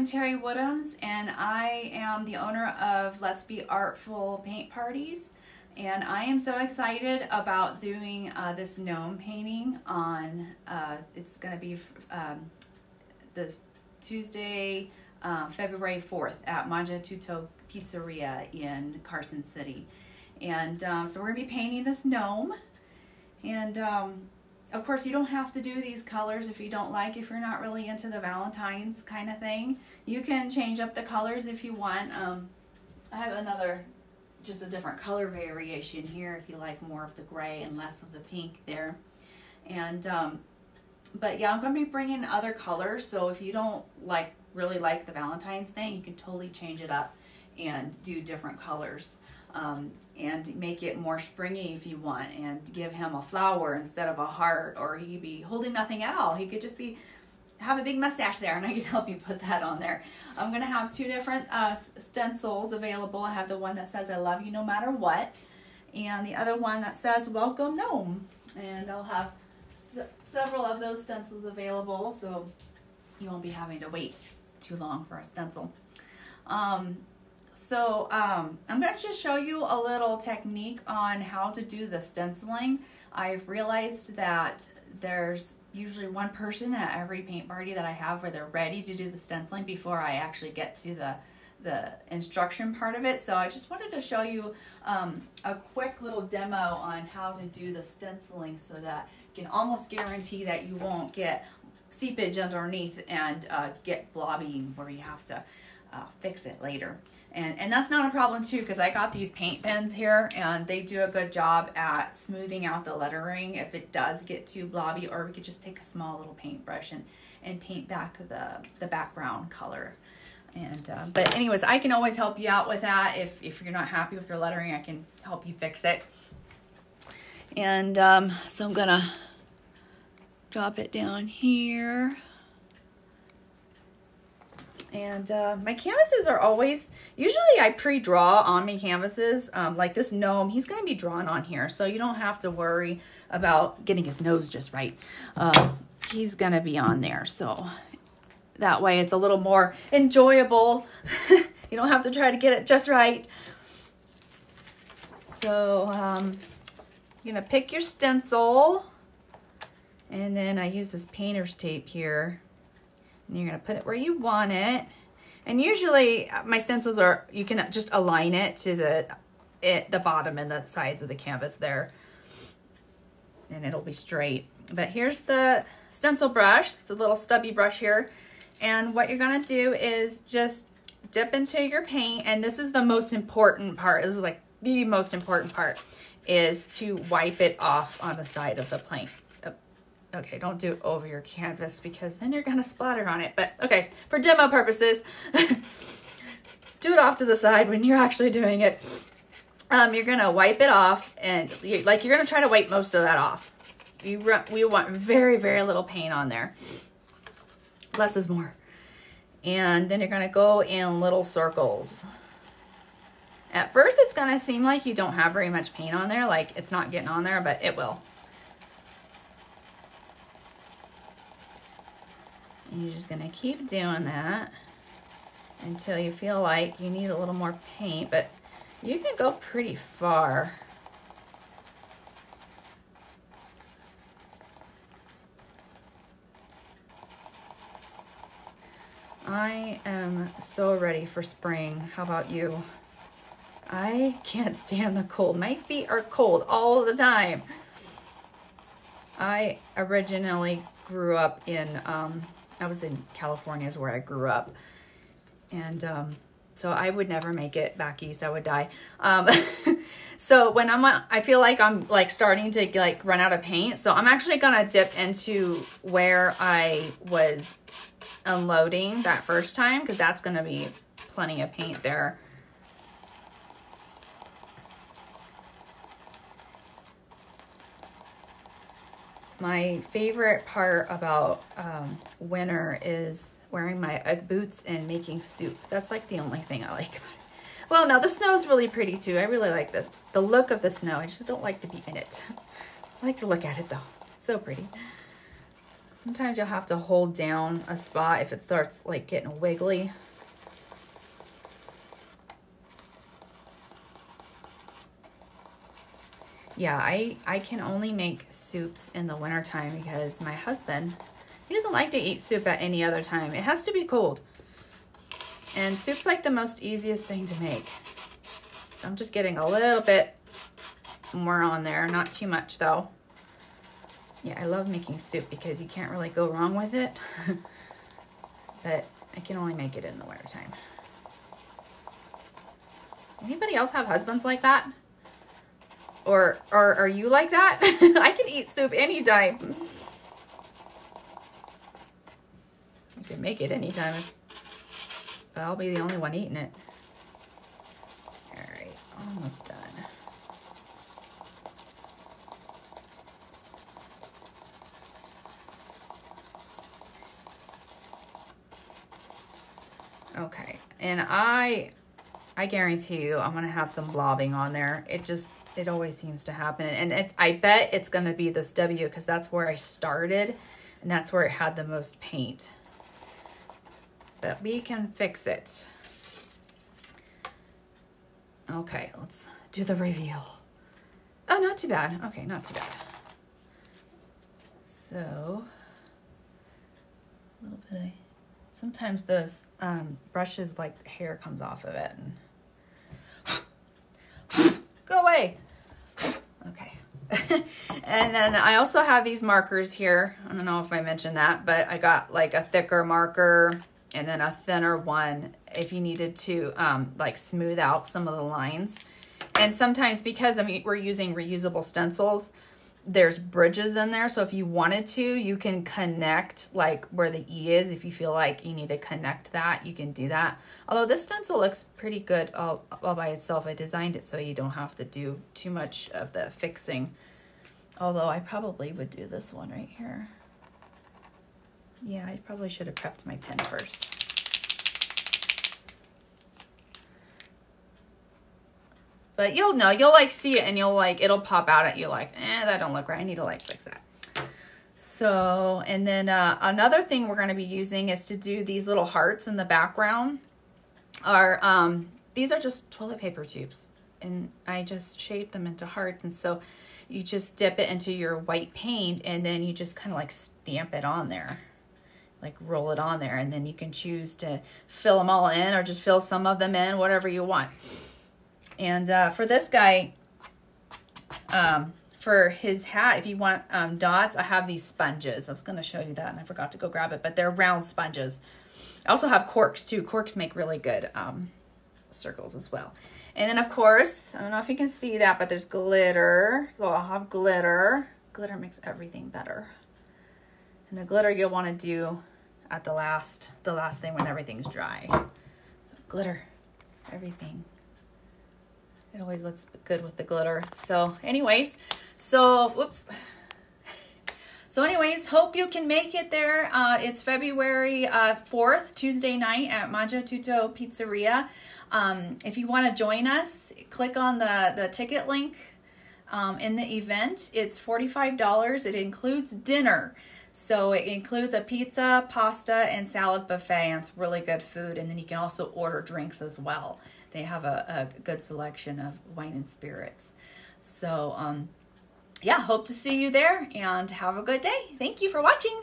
I'm Terry Woodhams, and I am the owner of Let's Be Artful Paint Parties. And I am so excited about doing this gnome painting on, it's going to be the Tuesday, February 4th at Mangia Tutto Pizzeria in Carson City. And so we're going to be painting this gnome. And of course, you don't have to do these colors if you don't like, if you're not really into the Valentine's kind of thing. You can change up the colors if you want. I have another, just a different color variation here if you like more of the gray and less of the pink there. And, but yeah, I'm going to be bringing other colors, so if you don't really like the Valentine's thing, you can totally change it up and do different colors. And make it more springy if you want, and give him a flower instead of a heart, or he could be holding nothing at all. He could just have a big mustache there, and I can help you put that on there. I'm going to have two different stencils available. I have the one that says I love you no matter what, and the other one that says welcome gnome. And I'll have several of those stencils available, so you won't be having to wait too long for a stencil. I'm going to just show you a little technique on how to do the stenciling. I've realized that there's usually one person at every paint party that I have where they're ready to do the stenciling before I actually get to the instruction part of it. So I just wanted to show you a quick little demo on how to do the stenciling so that you can almost guarantee that you won't get seepage underneath and get blobby where you have to fix it later. And that's not a problem too, because I got these paint pens here and they do a good job at smoothing out the lettering if it does get too blobby, or we could just take a small little paintbrush and paint back the background color. And but anyways, I can always help you out with that. If you're not happy with your lettering, I can help you fix it. And so I'm gonna drop it down here. And my canvases are always, usually I pre-draw on my canvases, like this gnome, he's going to be drawn on here, so you don't have to worry about getting his nose just right. He's going to be on there, so that way it's a little more enjoyable. You don't have to try to get it just right. So you're going to pick your stencil, and then I use this painter's tape here. And you're going to put it where you want it. And usually my stencils are, you can just align it to the bottom and the sides of the canvas there. And it'll be straight. But here's the stencil brush. It's a little stubby brush here. And what you're going to do is just dip into your paint. And this is the most important part. This is like the most important part, is to wipe it off on the side of the plane. Okay, don't do it over your canvas because then you're gonna splatter on it. But okay, for demo purposes, do it off to the side when you're actually doing it. You're gonna wipe it off, and you're gonna try to wipe most of that off. We want very, very little paint on there. Less is more. And then you're gonna go in little circles. At first, it's gonna seem like you don't have very much paint on there, like it's not getting on there, but it will. And you're just going to keep doing that until you feel like you need a little more paint, but you can go pretty far. I am so ready for spring. How about you? I can't stand the cold. My feet are cold all the time. I originally grew up in I was in California is where I grew up. And so I would never make it back east. I would die. So when I feel like I'm like starting to like run out of paint. So I'm actually going to dip into where I was unloading that first time, because that's going to be plenty of paint there. My favorite part about winter is wearing my Ugg boots and making soup. That's like the only thing I like about it. Well, no, the snow's really pretty too. I really like the look of the snow. I just don't like to be in it. I like to look at it though. It's so pretty. Sometimes you'll have to hold down a spot if it starts like getting wiggly. Yeah, I can only make soups in the wintertime because my husband, he doesn't like to eat soup at any other time. It has to be cold. And soup's like the most easiest thing to make. I'm just getting a little bit more on there, not too much though. Yeah, I love making soup because you can't really go wrong with it. But I can only make it in the wintertime. Anybody else have husbands like that? Or are you like that? I can eat soup anytime. I can make it anytime, but I'll be the only one eating it. All right, almost done. Okay, and I guarantee you I'm gonna have some blobbing on there. It always seems to happen, and I bet it's gonna be this W because that's where I started, and that's where it had the most paint. But we can fix it. Okay, let's do the reveal. Oh, not too bad. Okay, not too bad. So, a little bit of, sometimes those brushes, like hair comes off of it. And go away. Okay. And then I also have these markers here. I don't know if I mentioned that, but I got like a thicker marker and then a thinner one if you needed to like smooth out some of the lines. And sometimes because we're using reusable stencils, there's bridges in there. So if you wanted to, you can connect like where the E is. If you feel like you need to connect that, you can do that. Although this stencil looks pretty good all by itself. I designed it so you don't have to do too much of the fixing. Although I probably would do this one right here. Yeah, I probably should have prepped my pen first. But you'll know, you'll like see it and you'll like, it'll pop out at you like, that don't look right. I need to like fix that. So, and then another thing we're going to be using is to do these little hearts in the background. These are just toilet paper tubes and I just shaped them into hearts. And so you just dip it into your white paint and then you just kind of like stamp it on there. Like roll it on there and then you can choose to fill them all in or just fill some of them in, whatever you want. And for this guy, for his hat, if you want dots, I have these sponges. I was going to show you that and I forgot to go grab it, but they're round sponges. I also have corks too. Corks make really good circles as well. And then of course, I don't know if you can see that, but there's glitter. So I'll have glitter. Glitter makes everything better. And the glitter you'll want to do at the last thing when everything's dry. So glitter, everything. It always looks good with the glitter. So anyways, whoops. So anyways, hope you can make it there. It's February 4th, Tuesday night at Mangia Tutto Pizzeria. If you want to join us, click on the ticket link in the event. It's $45. It includes dinner. So it includes a pizza, pasta, and salad buffet, and it's really good food. And then you can also order drinks as well. They have a good selection of wine and spirits. So, yeah, hope to see you there and have a good day. Thank you for watching.